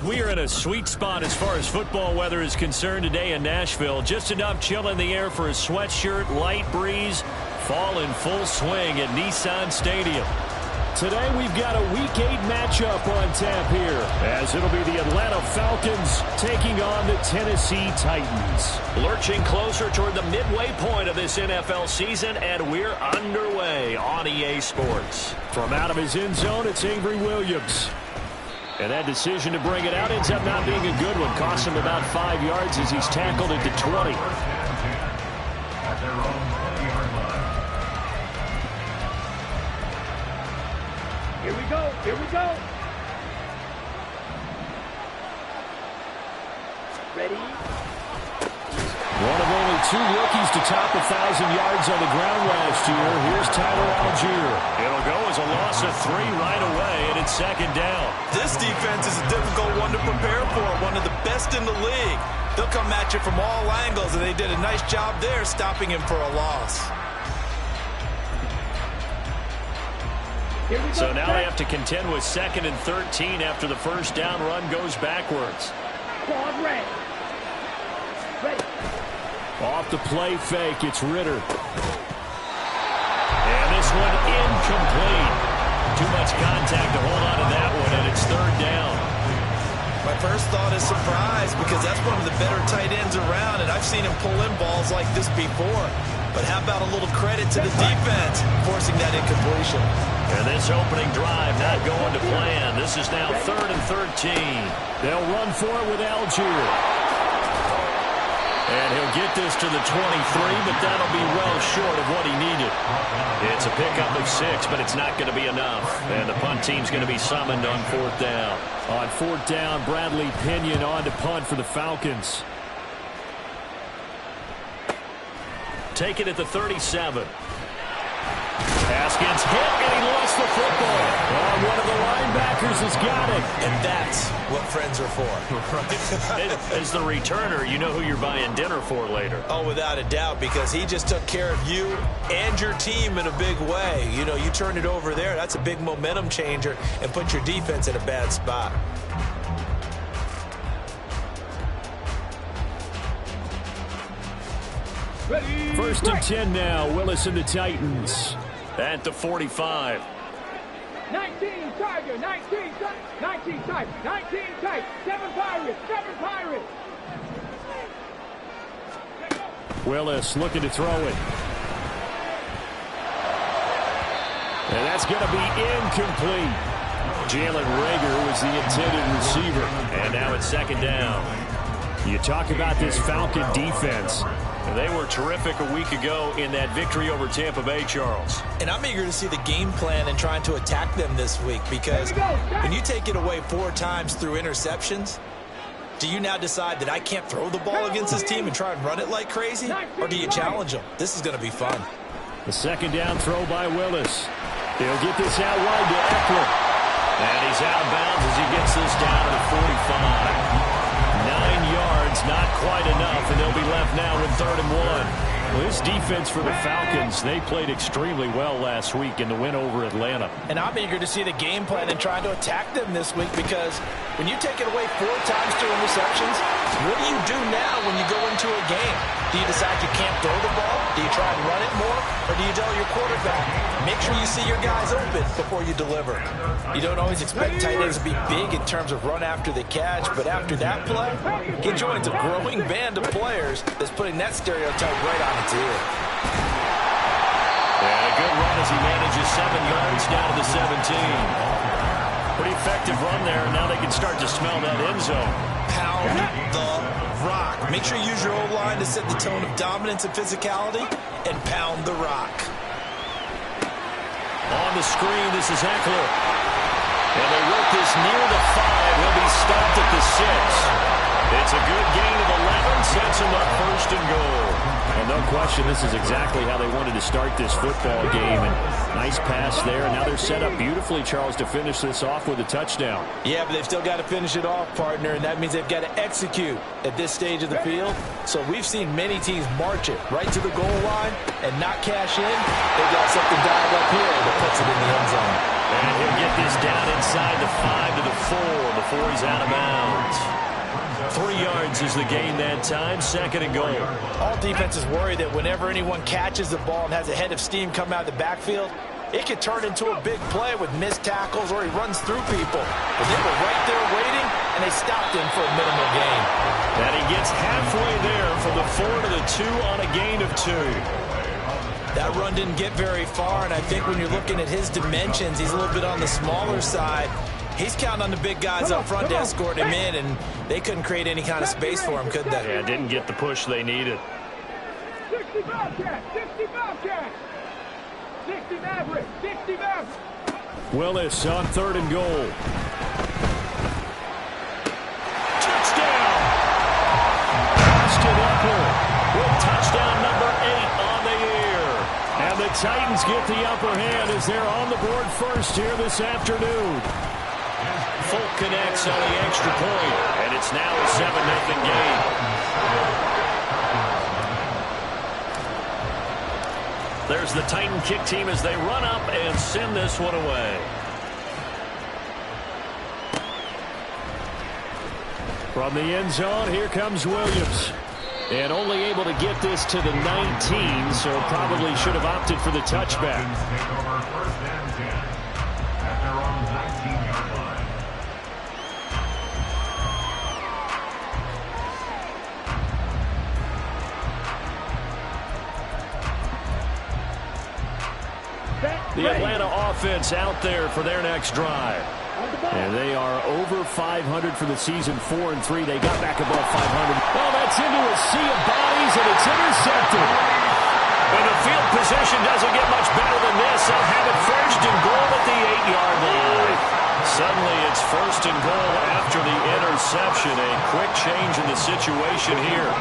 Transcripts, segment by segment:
We are in a sweet spot as far as football weather is concerned today in Nashville. Just enough chill in the air for a sweatshirt, light breeze, fall in full swing at Nissan Stadium. Today we've got a Week 8 matchup on tap here, as it'll be the Atlanta Falcons taking on the Tennessee Titans. Lurching closer toward the midway point of this NFL season, and we're underway on EA Sports. From out of his end zone, it's Avery Williams. And that decision to bring it out ends up not being a good one. Costs him about 5 yards as he's tackled at the 20. Here we go. Here we go. Ready? One of only 2 rookies to top 1,000 yards on the ground last year. Here's Tyler Algier. It'll go as a loss of 3 right away, and it's second down. This defense is a difficult one to prepare for, one of the best in the league. They'll come at you from all angles, and they did a nice job there stopping him for a loss. So now they have to contend with 2nd and 13 after the first down run goes backwards. Ready. Off the play fake, it's Ritter. And this one incomplete. Too much contact to hold on to that one, and it's 3rd down. My first thought is surprise, because that's one of the better tight ends around, and I've seen him pull in balls like this before. But how about a little credit to the defense forcing that incompletion? And this opening drive not going to plan. This is now 3rd and 13. They'll run for it with Algier. And he'll get this to the 23, but that'll be well short of what he needed. It's a pickup of 6, but it's not going to be enough. And the punt team's going to be summoned on 4th down. On 4th down, Bradley Pinion on to punt for the Falcons. Take it at the 37. Haskins hit, and he lost the football. Oh, one of the linebackers has got it. And that's what friends are for. As the returner, you know who you're buying dinner for later. Oh, without a doubt, because he just took care of you and your team in a big way. You know, you turn it over there, that's a big momentum changer, and put your defense in a bad spot. Ready. 1st and 10 now. Willis and the Titans. At the 45. 19 Tiger, 19 Tiger, 19 Tiger, 7 Pirates, 7 Pirates. Willis looking to throw it. And that's going to be incomplete. Jalen Reagor was the intended receiver. And now it's 2nd down. You talk about this Falcon defense. They were terrific a week ago in that victory over Tampa Bay, Charles. And I'm eager to see the game plan and trying to attack them this week, because when you take it away 4 times through interceptions, do you now decide that I can't throw the ball against this team and try and run it like crazy? Or do you challenge them? This is going to be fun. The 2nd down throw by Willis. He'll get this out wide to Eckler. And he's out of bounds as he gets this down to the 45. 9 yards, not quite enough, and they'll be left now with 3rd and 1. Well, this defense for the Falcons, they played extremely well last week in the win over Atlanta. And I'm eager to see the game plan and trying to attack them this week, because when you take it away 4 times through interceptions, what do you do now when you go into a game? Do you decide you can't throw the ball? Do you try and run it more? Or do you tell your quarterback, make sure you see your guys open before you deliver? You don't always expect tight ends to be big in terms of run after the catch, but after that play, he joins a growing band of players that's putting that stereotype right on its ear. And a good run as he manages 7 yards down to the 17. Pretty effective run there. Now they can start to smell that end zone. Pound the rock. Make sure you use your O-line to set the tone of dominance and physicality, and pound the rock. On the screen, this is Eckler. And they work this near the 5. He'll be stopped at the 6. It's a good gain of 11, sets him up first and goal. Well, no question, this is exactly how they wanted to start this football game. And nice pass there. And now they're set up beautifully, Charles, to finish this off with a touchdown. Yeah, but they've still got to finish it off, partner, and that means they've got to execute at this stage of the field. So we've seen many teams march it right to the goal line and not cash in. They've got something dialed up here that puts it in the end zone. And he'll get this down inside the 5 to the 4 before he's out of bounds. 3 yards is the gain that time, second and goal. All defenses worry that whenever anyone catches the ball and has a head of steam come out of the backfield, it could turn into a big play with missed tackles or he runs through people. But they were right there waiting, and they stopped him for a minimal gain. And he gets halfway there from the 4 to the 2 on a gain of 2. That run didn't get very far, and I think when you're looking at his dimensions, he's a little bit on the smaller side. He's counting on the big guys up front to escort him in, and they couldn't create any kind of space for him, could they? Yeah, didn't get the push they needed. 60 Bobcat, 60 Bobcat, 60 Maverick, 60 Maverick. Willis on third and goal. Touchdown! Austin Eckler with touchdown number 8 on the year. And the Titans get the upper hand as they're on the board first here this afternoon. Folk connects on the extra point, and it's now a 7-0 game. There's the Titan kick team as they run up and send this one away. From the end zone, here comes Williams. And only able to get this to the 19, so probably should have opted for the touchback. The Atlanta offense out there for their next drive. And they are over 500 for the season, 4-3. They got back above 500. Oh, that's into a sea of bodies, and it's intercepted. When the field position doesn't get much better than this, they'll have it first and goal at the 8-yard line. Suddenly it's first and goal after the interception. A quick change in the situation here.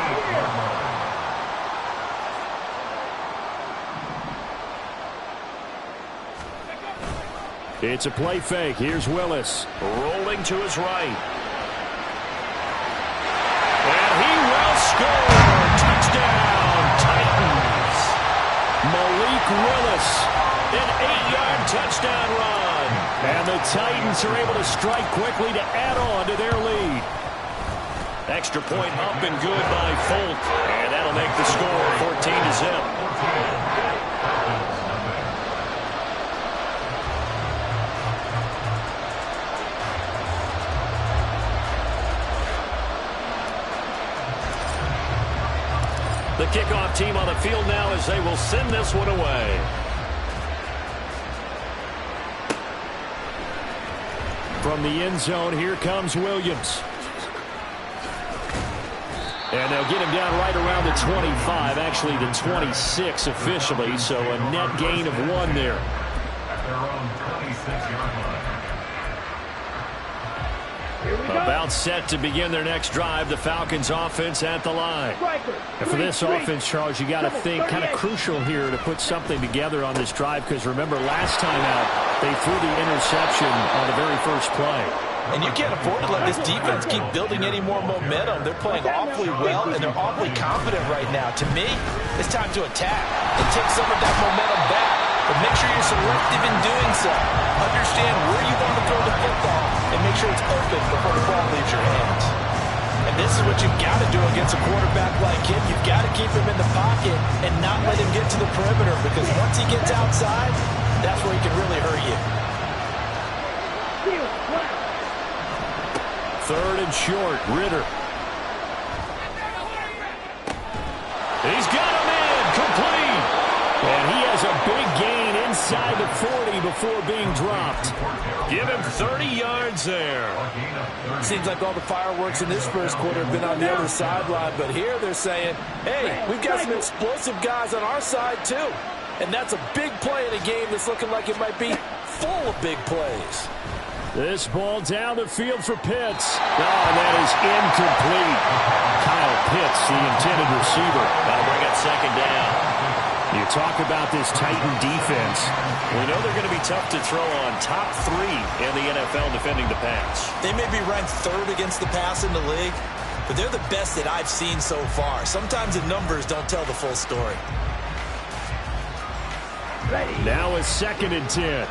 It's a play fake. Here's Willis. Rolling to his right. And he will score. Touchdown, Titans. Malik Willis. An 8-yard touchdown run. And the Titans are able to strike quickly to add on to their lead. Extra point up and good by Folk. And that'll make the score 14-0. The kickoff team on the field now as they will send this one away. From the end zone, here comes Williams. And they'll get him down right around the 25, actually the 26 officially, so a net gain of 1 there. About set to begin their next drive, the Falcons offense at the line. And for this offense, Charles, you got to think kind of crucial here to put something together on this drive, because remember last time out they threw the interception on the very first play. And you can't afford to let this defense keep building any more momentum. They're playing awfully well, and they're awfully confident right now. To me, it's time to attack and take some of that momentum back. But make sure you're selective in doing so. Understand where you want to throw the football and make sure it's open before the ball leaves your hands. And this is what you've got to do against a quarterback like him. You've got to keep him in the pocket and not let him get to the perimeter, because once he gets outside, that's where he can really hurt you. Third and short, Ritter. He's got him in, complete. And he has a big gain inside the 40 before being dropped. Give him 30 yards there. Seems like all the fireworks in this first quarter have been on the other sideline, but here they're saying, hey, we've got some explosive guys on our side too. And that's a big play in a game that's looking like it might be full of big plays. This ball down the field for Pitts. Oh, and that is incomplete. Kyle hits the intended receiver. That'll bring up second down. You talk about this Titan defense. We know they're going to be tough to throw on. Top 3 in the NFL defending the pass. They may be ranked 3rd against the pass in the league, but they're the best that I've seen so far. Sometimes the numbers don't tell the full story. Now it's 2nd and 10.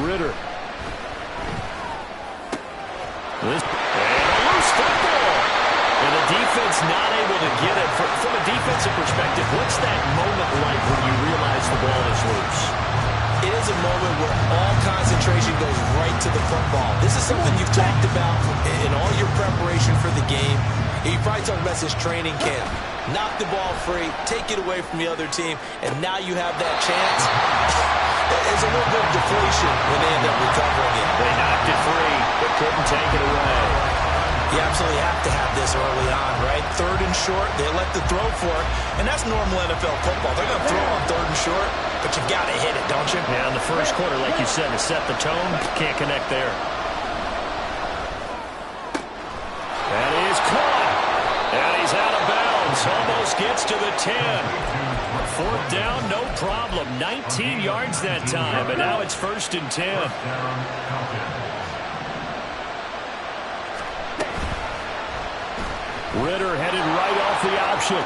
Ritter. And a loose football. And the defense not able to get it. From a defensive perspective, what's that moment like when you realize the ball is loose? It is a moment where all concentration goes right to the football. This is something you've talked about in all your preparation for the game. You probably talked about this training camp. Knock the ball free, take it away from the other team, and now you have that chance. There's a little bit of deflation when they end up recovering it. They knocked it free, but couldn't take it away. You absolutely have to have this early on, right? 3rd and short, they elect to throw for it, and that's normal NFL football. They're going to throw on 3rd and short, but you've got to hit it, don't you? Yeah, in the first quarter, like you said, to set the tone, can't connect there. That is caught. And he's out of bounds. Almost gets to the 10. 4th down, no problem. 19 yards that time, and now it's 1st and 10. Ritter headed right off the option.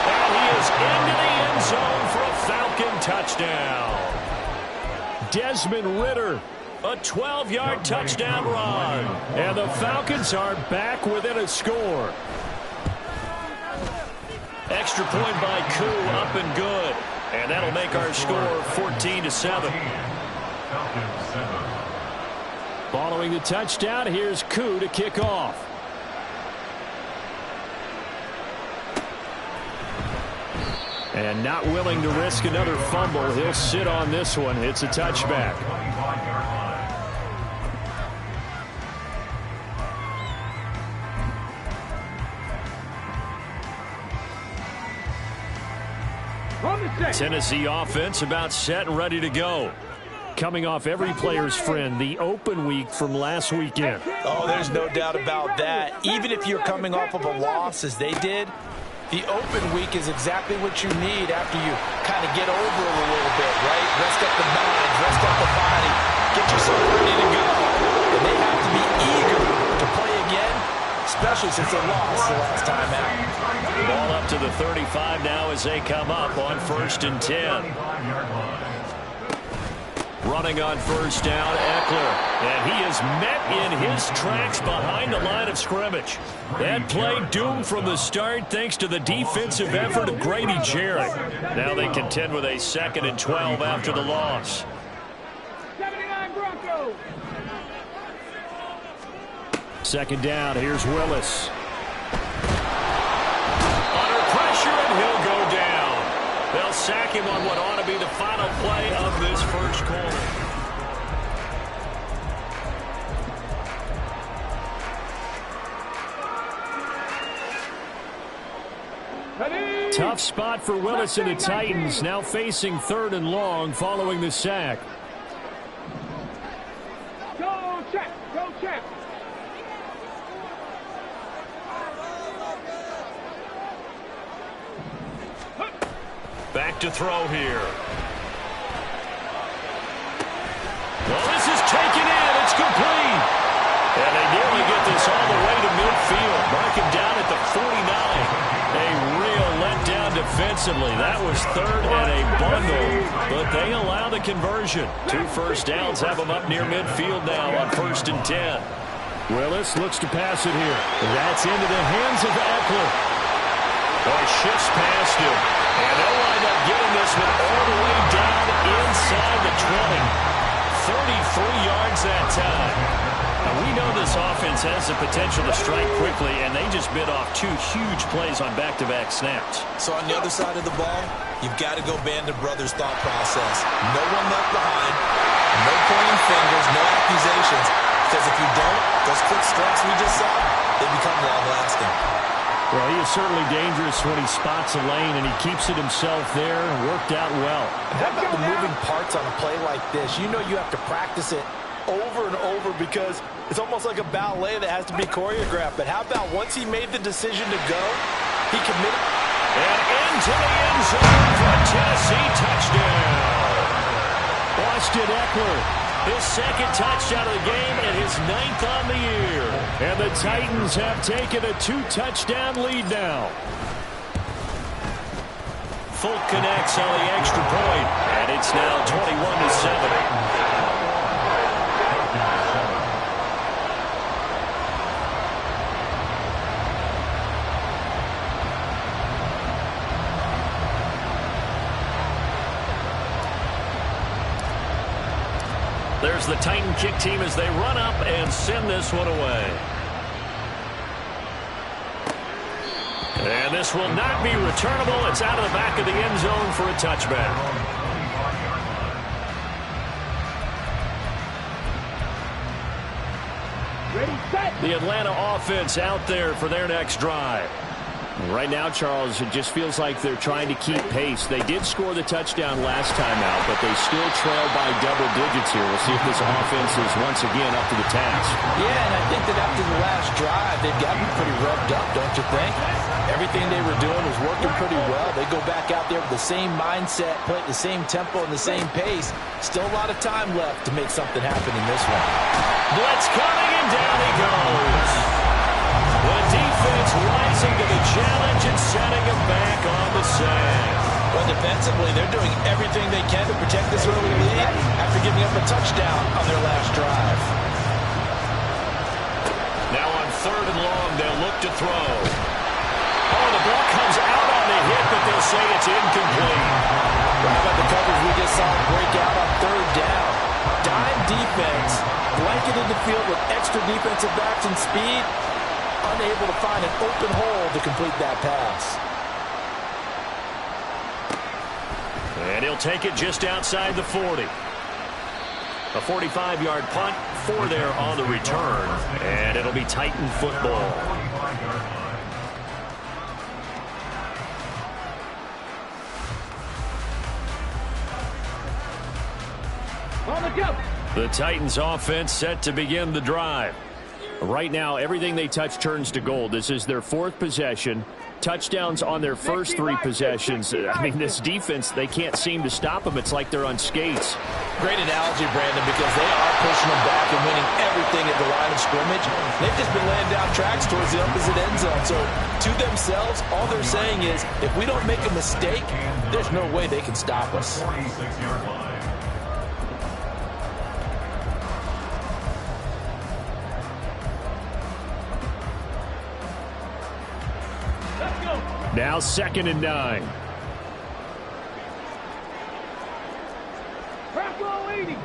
And he is into the end zone for a Falcon touchdown. Desmond Ritter. A 12-yard touchdown run. And the Falcons are back within a score. Extra point by Koo, up and good. And that'll make our score 14-7. Following the touchdown, here's Koo to kick off. And not willing to risk another fumble, he'll sit on this one. It's a touchback. Tennessee offense about set and ready to go. Coming off every player's friend, the open week from last weekend. Oh, there's no doubt about that. Even if you're coming off of a loss as they did, the open week is exactly what you need after you kind of get over it a little bit, right? Rest up the mind, rest up the body, get yourself ready to go. And they have to be eager to play again, especially since they lost the last time out. Ball up to the 35 now as they come up on 1st and 10. Running on 1st down, Eckler. And he is met in his tracks behind the line of scrimmage. That play doomed from the start thanks to the defensive effort of Grady Jarrett. Now they contend with a 2nd and 12 after the loss. 79 Broncos. 2nd down, here's Willis. Under pressure, and he'll go down. They'll sack him on what ought to be the final play of this first quarter. Tough spot for Willis and the Titans, now facing 3rd and long following the sack. Go check, go check. Back to throw here. Well, this is taken in. It's complete. And they nearly get this all the way to midfield. Mark him down at the 49. A real letdown defensively. That was 3rd and a bundle, but they allow the conversion. 2 first downs have them up near midfield now on 1st and 10. Willis looks to pass it here. That's into the hands of Eckler. Boy, shifts past him. And they'll wind up getting this one all the way down inside the 20. 33 yards that time. Now, we know this offense has the potential to strike quickly, and they just bit off 2 huge plays on back-to-back snaps. So on the other side of the ball, you've got to go Band of Brothers thought process. No one left behind, no pointing fingers, no accusations. Because if you don't, those quick strikes we just saw, they become long-lasting. Well, he is certainly dangerous when he spots a lane, and he keeps it himself there and worked out well. And how about the moving parts on a play like this? You know you have to practice it over and over because it's almost like a ballet that has to be choreographed. But how about once he made the decision to go, he committed. And into the end zone for a Tennessee touchdown. Austin Eckler, his second touchdown of the game and his 9th on the year. And the Titans have taken a 2-touchdown lead now. Folk connects on the extra point, and it's now 21-7. There's the Titan kick team as they run up and send this one away. And this will not be returnable. It's out of the back of the end zone for a touchback. Ready, set. The Atlanta offense out there for their next drive. Right now, Charles, it just feels like they're trying to keep pace. They did score the touchdown last time out, but they still trail by double digits here. We'll see if this offense is once again up to the task. Yeah, and I think that after the last drive, they've gotten pretty revved up, don't you think? Everything they were doing was working pretty well. They go back out there with the same mindset, play at the same tempo and the same pace. Still a lot of time left to make something happen in this one. Blitz coming, and down he goes. The defense rising to the challenge and setting him back on the sand. Well, defensively, they're doing everything they can to protect this early lead after giving up a touchdown on their last drive. Now on 3rd and long, they'll look to throw. Oh, the ball comes out on the hit, but they'll say it's incomplete. How about the coverage we just saw break out on 3rd down? Dime defense, blanketed the field with extra defensive backs and speed, unable to find an open hole to complete that pass. And he'll take it just outside the 40. A 45-yard punt, 4 there on the return, and it'll be Titan football. On the jump. The Titans offense set to begin the drive. Right now, everything they touch turns to gold. This is their 4th possession. Touchdowns on their first 3 possessions. I mean, this defense, they can't seem to stop them. It's like they're on skates. Great analogy, Brandon, because they are pushing them back and winning everything at the line of scrimmage. They've just been laying down tracks towards the opposite end zone. So, to themselves, all they're saying is, if we don't make a mistake, there's no way they can stop us. Now 2nd and 9. Bravo 80.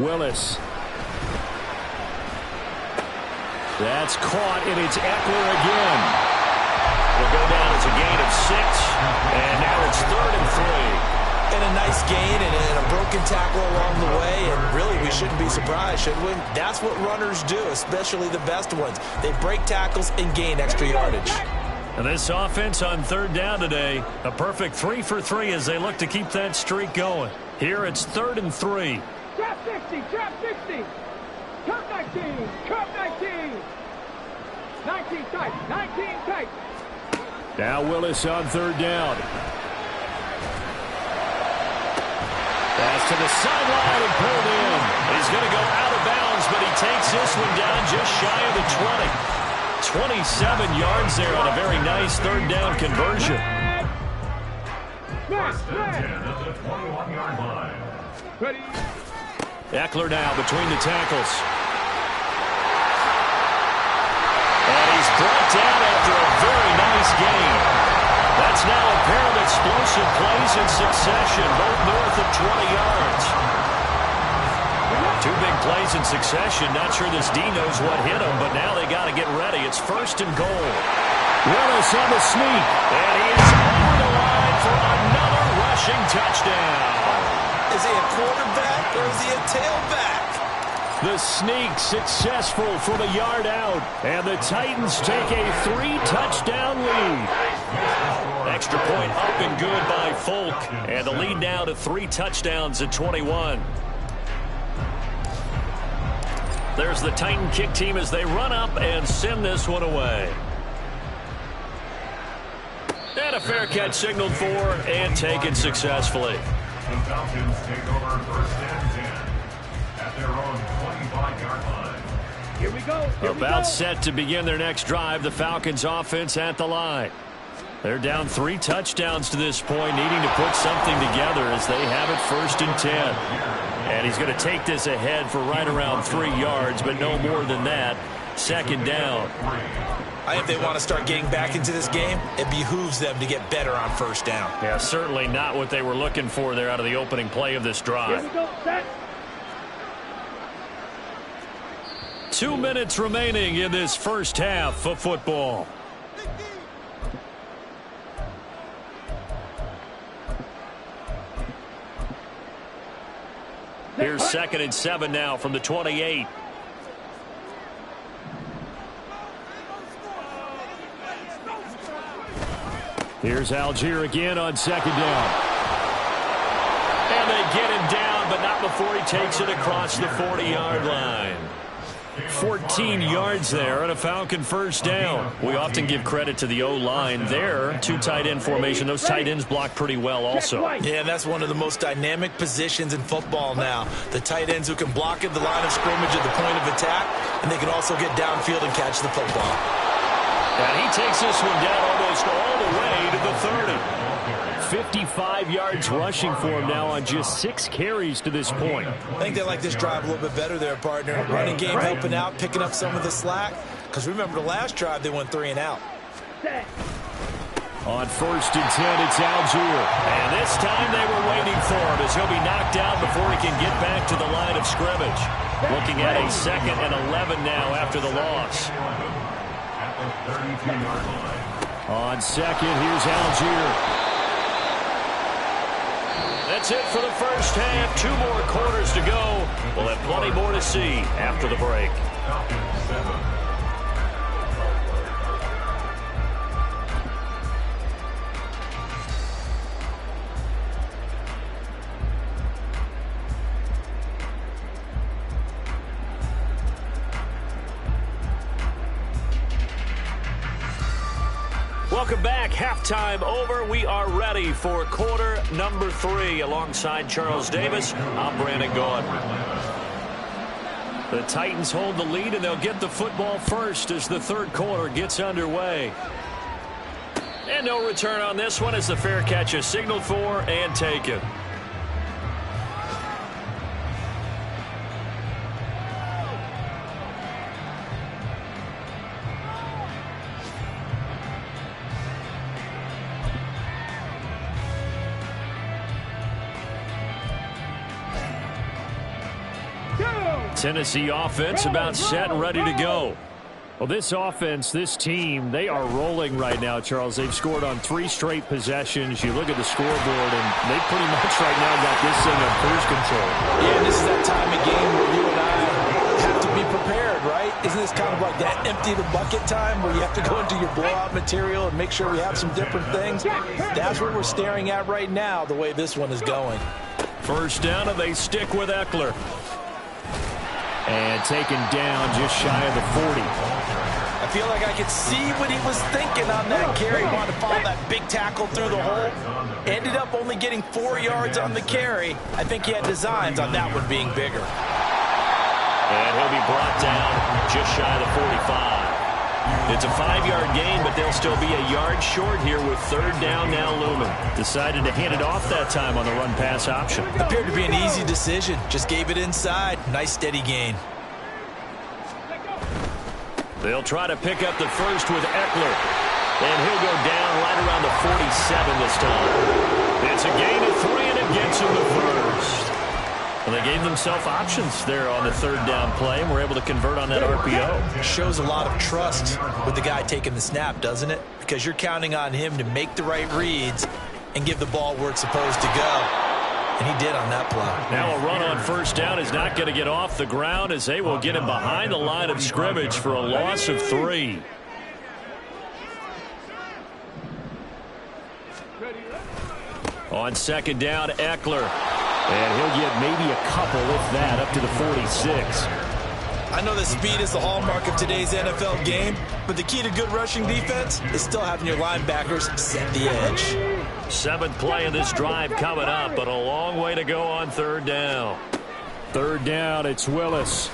Willis. That's caught, and it's Eckler again. Will go down as a gain of 6, and now it's 3rd and 3. And a nice gain and a broken tackle along the way, and really we shouldn't be surprised, should we? That's what runners do, especially the best ones. They break tackles and gain extra yardage. And this offense on 3rd down today, a perfect 3 for 3 as they look to keep that streak going. Here it's 3rd and 3. Trap 60, trap 60. Cup 19, cup 19. 19 tight, 19 tight. Now Willis on 3rd down. Pass to the sideline and pulled in. He's going to go out of bounds, but he takes this one down just shy of the 20. 27 yards there on a very nice 3rd down conversion. Ready. Eckler now between the tackles. And he's brought down after a very nice gain. That's now a pair of explosive plays in succession, both north of 20 yards. 2 big plays in succession. Not sure this D knows what hit him, but now they got to get ready. It's 1st and goal. Willis on the sneak. And he is over the line for another rushing touchdown. Is he a quarterback or is he a tailback? The sneak successful from a yard out. And the Titans take a 3-touchdown lead. Extra point up and good by Folk. And the lead now to 3 touchdowns at 21. There's the Titan kick team as they run up and send this one away. And a fair catch signaled for and taken successfully. The Falcons take over 1st and 10 at their own 25-yard line. Here we go. About set to begin their next drive, the Falcons offense at the line. They're down 3 touchdowns to this point, needing to put something together as they have it 1st and 10. And he's going to take this ahead for right around 3 yards, but no more than that. 2nd down. I think they want to start getting back into this game. It behooves them to get better on 1st down. Yeah, certainly not what they were looking for there out of the opening play of this drive. Here we go. Set. 2 minutes remaining in this first half of football. Here's 2nd and 7 now from the 28. Here's Algier again on 2nd down. And they get him down, but not before he takes it across the 40-yard line. 14 yards there and a Falcon 1st down. We often give credit to the O-line there. 2 tight end formation. Those tight ends block pretty well also. Yeah, and that's one of the most dynamic positions in football now. The tight ends who can block at the line of scrimmage at the point of attack, and they can also get downfield and catch the football. And he takes this one down almost all the way to the 30. 55 yards rushing for him now on just 6 carries to this point. I think they like this drive a little bit better there, partner. Running game helping out, picking up some of the slack. Because remember the last drive, they went 3 and out. On 1st and 10, it's Algier. And this time they were waiting for him as he'll be knocked down before he can get back to the line of scrimmage. Looking at a 2nd and 11 now after the loss. On 2nd, here's Algier. That's it for the first half. 2 more quarters to go. We'll have plenty more to see after the break. Welcome back. Halftime over. We are ready for quarter number 3. Alongside Charles Davis, I'm Brandon Gordon. The Titans hold the lead, and they'll get the football first as the 3rd quarter gets underway. And no return on this one as the fair catch is signaled for and taken. Tennessee offense about set and ready to go. Well, this offense, this team, they are rolling right now, Charles. They've scored on 3 straight possessions. You look at the scoreboard, and they pretty much right now got this thing on cruise control. Yeah, this is that time of game where you and I have to be prepared, right? Isn't this kind of like that empty the bucket time where you have to go into your blowout material and make sure we have some different things? That's what we're staring at right now, the way this one is going. 1st down, and they stick with Eckler. And taken down just shy of the 40. I feel like I could see what he was thinking on that carry. He wanted to follow that big tackle through the hole. Ended up only getting 4 yards on the carry. I think he had designs on that one being bigger. And he'll be brought down just shy of the 45. It's a 5-yard gain, but they'll still be a yard short here with 3rd down now looming. Decided to hand it off that time on the run-pass option. Appeared to be an easy decision. Just gave it inside. Nice steady gain. They'll try to pick up the first with Eckler. And he'll go down right around the 47 this time. It's a gain of 3, and it gets him the first. Well, they gave themselves options there on the 3rd down play, and were able to convert on that RPO. Shows a lot of trust with the guy taking the snap, doesn't it? Because you're counting on him to make the right reads and give the ball where it's supposed to go. And he did on that play. Now a run on 1st down is not going to get off the ground as they will get him behind the line of scrimmage for a loss of 3. On second down, Eckler. And he'll get maybe a couple, if that, up to the 46. I know that speed is the hallmark of today's NFL game, but the key to good rushing defense is still having your linebackers set the edge. 7th play of this drive coming up, but a long way to go on 3rd down. 3rd down, it's Willis.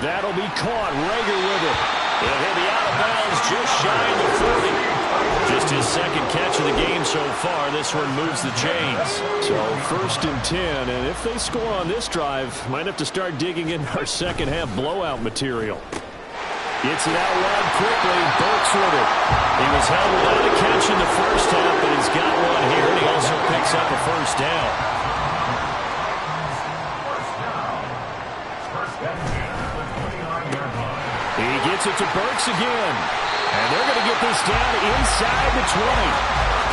That'll be caught. Rager with it. And he'll be out of bounds just shy of the 40. Just his 2nd catch of the game so far. This one moves the chains. So 1st and 10, and if they score on this drive, might have to start digging in our second half blowout material. Gets it out wide quickly. Burks with it. He was held without a catch in the first half, but he's got one here, and he also picks up a 1st down. He gets it to Burks again. And they're going to get this down inside the 20.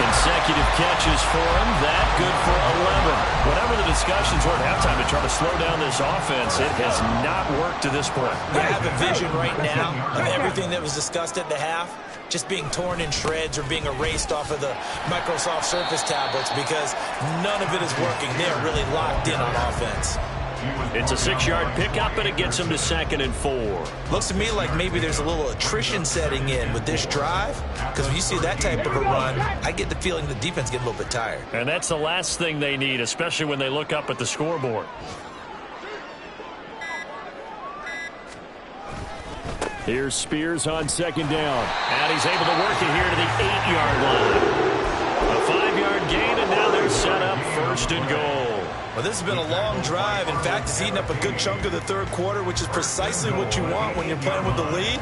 Consecutive catches for him. That good for 11. Whatever the discussions were at halftime to try to slow down this offense, it has not worked to this point. I have a vision right now of everything that was discussed at the half just being torn in shreds or being erased off of the Microsoft Surface tablets because none of it is working. They're really locked in on offense. It's a 6-yard pickup, and it gets him to 2nd and 4. Looks to me like maybe there's a little attrition setting in with this drive, because when you see that type of a run, I get the feeling the defense get a little bit tired. And that's the last thing they need, especially when they look up at the scoreboard. Here's Spears on 2nd down. And he's able to work it here to the 8-yard line. A 5-yard gain, and now they're set up 1st and goal. Well, this has been a long drive. In fact, it's eaten up a good chunk of the 3rd quarter, which is precisely what you want when you're playing with the lead.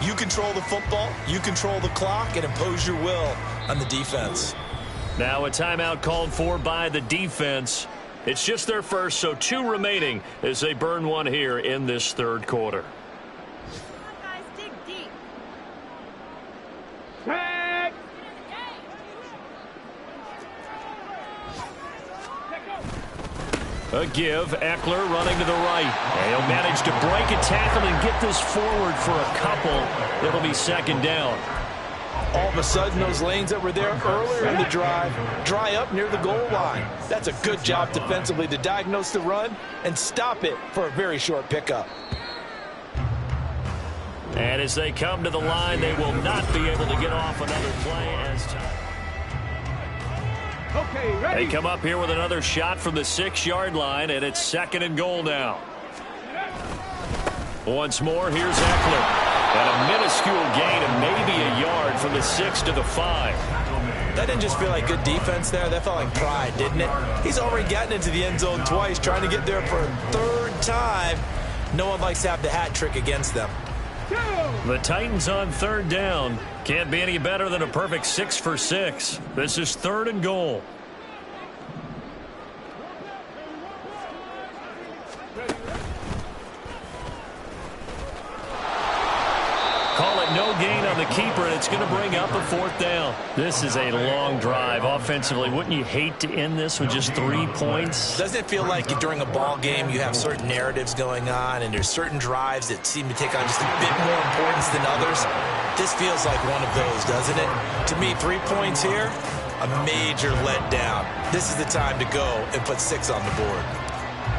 You control the football, you control the clock, and impose your will on the defense. Now a timeout called for by the defense. It's just their first, so 2 remaining as they burn one here in this 3rd quarter. Guys, dig deep. Tag. A give. Eckler running to the right. And he'll manage to break a tackle and get this forward for a couple. It'll be 2nd down. All of a sudden, those lanes that were there earlier in the drive dry up near the goal line. That's a good job defensively to diagnose the run and stop it for a very short pickup. And as they come to the line, they will not be able to get off another play as time. Okay, ready. They come up here with another shot from the 6-yard line, and it's 2nd and goal now. Once more, here's Eckler. And a minuscule gain of maybe a yard from the 6 to the 5. That didn't just feel like good defense there. That felt like pride, didn't it? He's already gotten into the end zone twice, trying to get there for a 3rd time. No one likes to have the hat trick against them. The Titans on 3rd down. Can't be any better than a perfect 6 for 6. This is 3rd and goal. Call it no gain on the keeper, and it's going to bring up a 4th down. This is a long drive offensively. Wouldn't you hate to end this with just 3 points? Doesn't it feel like during a ball game you have certain narratives going on and there's certain drives that seem to take on just a bit more importance than others? This feels like one of those, doesn't it? To me, 3 points here, a major letdown. This is the time to go and put 6 on the board.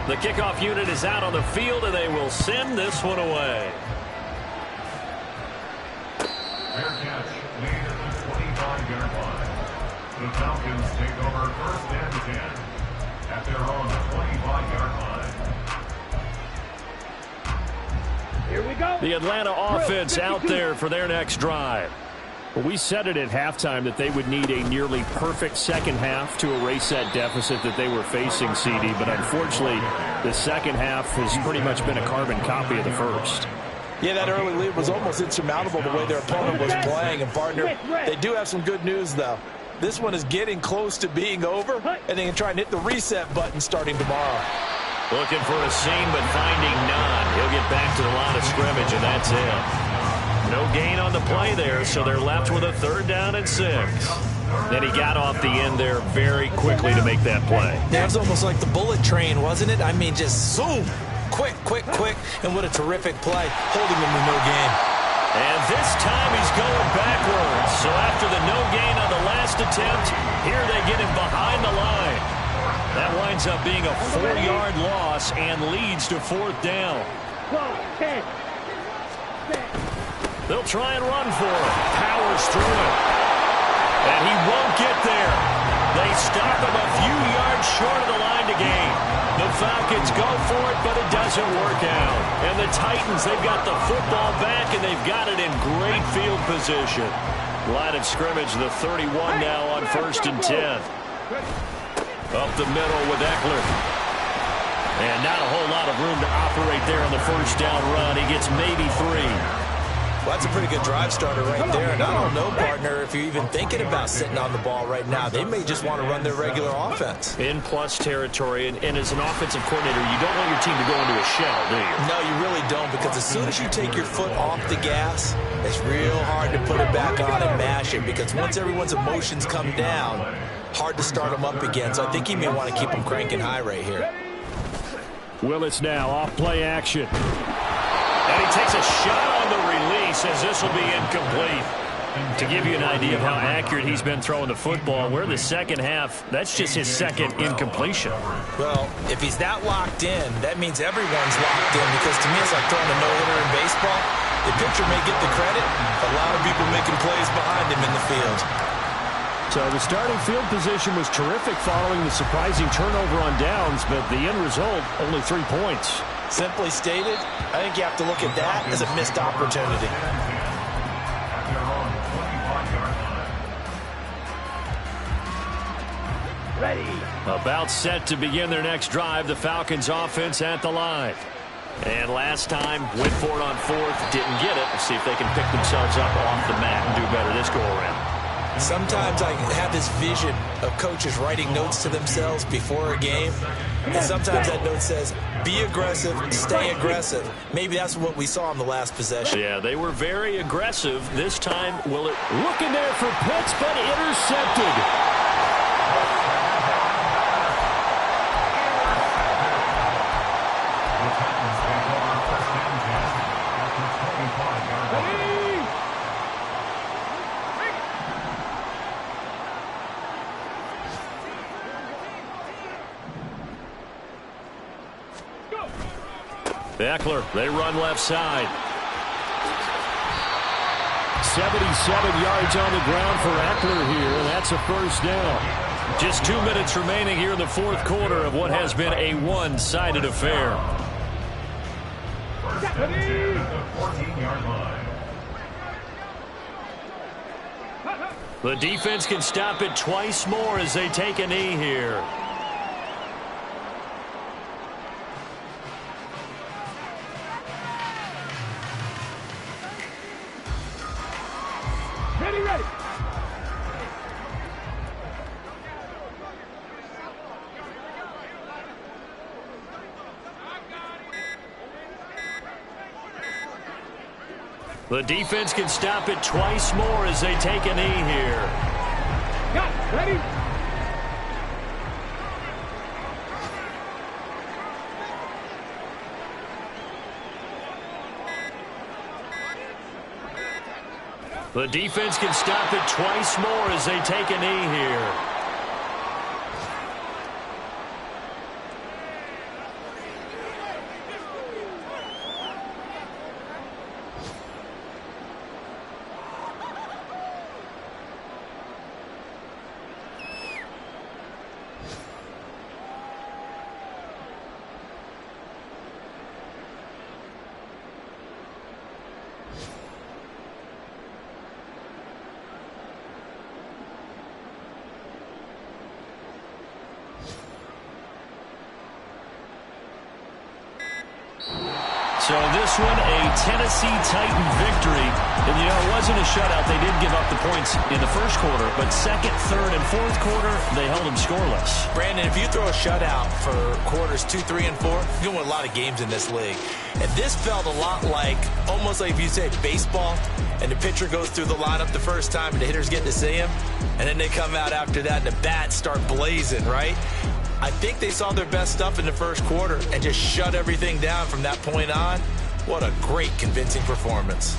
The kickoff unit is out on the field, and they will send this one away. Fair catch made at the 25-yard line. The Falcons take over 1st and 10 at their own 25-yard line. Here we go. The Atlanta offense out there for their next drive. Well, we said it at halftime that they would need a nearly perfect second half to erase that deficit that they were facing, CD. But unfortunately, the second half has pretty much been a carbon copy of the first. Yeah, that early lead was almost insurmountable the way their opponent was playing. And, partner, they do have some good news, though. This one is getting close to being over, and they can try and hit the reset button starting tomorrow. Looking for a seam, but finding none. He'll get back to the line of scrimmage, and that's it. No gain on the play there, so they're left with a 3rd down and 6. Then he got off the end there very quickly to make that play. That was almost like the bullet train, wasn't it? I mean, just zoom. Quick, quick, quick, and what a terrific play, holding them to no gain. And this time he's going backwards. So after the no gain on the last attempt, here they get him behind the line. That winds up being a 4-yard loss and leads to 4th down. They'll try and run for it. Powers through it. And he won't get there. They stop him a few yards short of the line to gain. The Falcons go for it, but it doesn't work out. And the Titans, they've got the football back, and they've got it in great field position. Line of scrimmage, the 31 now on 1st and 10. Up the middle with Eckler. And not a whole lot of room to operate there on the 1st down run. He gets maybe 3. Well, that's a pretty good drive starter right there. And I don't know, partner, if you're even thinking about sitting on the ball right now. They may just want to run their regular offense. In plus territory, and as an offensive coordinator, you don't want your team to go into a shell, do you? No, you really don't, because as soon as you take your foot off the gas, it's real hard to put it back on and mash it, because once everyone's emotions come down, hard to start them up again. So I think he may want to keep them cranking high right here. Willis now off play action. And he takes a shot on the release as this will be incomplete. To give you an idea of how accurate he's been throwing the football, we're in the second half. That's just his second incompletion. Well, if he's that locked in, that means everyone's locked in, because to me it's like throwing a no-hitter in baseball. The pitcher may get the credit, a lot of people making plays behind him in the field. So the starting field position was terrific following the surprising turnover on downs, but the end result, only 3 points. Simply stated, I think you have to look at that as a missed opportunity. Ready. About set to begin their next drive, the Falcons offense at the line. And last time, went for it on 4th, didn't get it. Let's see if they can pick themselves up off the mat and do better this go-around. Sometimes I have this vision of coaches writing notes to themselves before a game, and sometimes that note says, be aggressive, stay aggressive. Maybe that's what we saw in the last possession. Yeah, they were very aggressive. This time, will it... Looking there for Pitts, but intercepted. Eckler, they run left side. 77 yards on the ground for Eckler here, and that's a 1st down. Just 2 minutes remaining here in the 4th quarter of what has been a one-sided affair. First and 10 at the 14-yard line. The defense can stop it twice more as they take a knee here. Ready. The defense can stop it twice more as they take a knee here. Got it. Ready. The defense can stop it twice more as they take a knee here. So this one, a Tennessee Titan victory. And, you know, it wasn't a shutout. They did give up the points in the 1st quarter, but 2nd, 3rd, and 4th quarter, they held them scoreless. Brandon, if you throw a shutout for quarters 2, 3, and 4, you're going to win a lot of games in this league. And this felt a lot like, almost like if you say baseball, and the pitcher goes through the lineup the first time and the hitters get to see him, and then they come out after that and the bats start blazing, right? I think they saw their best stuff in the 1st quarter and just shut everything down from that point on. What a great, convincing performance.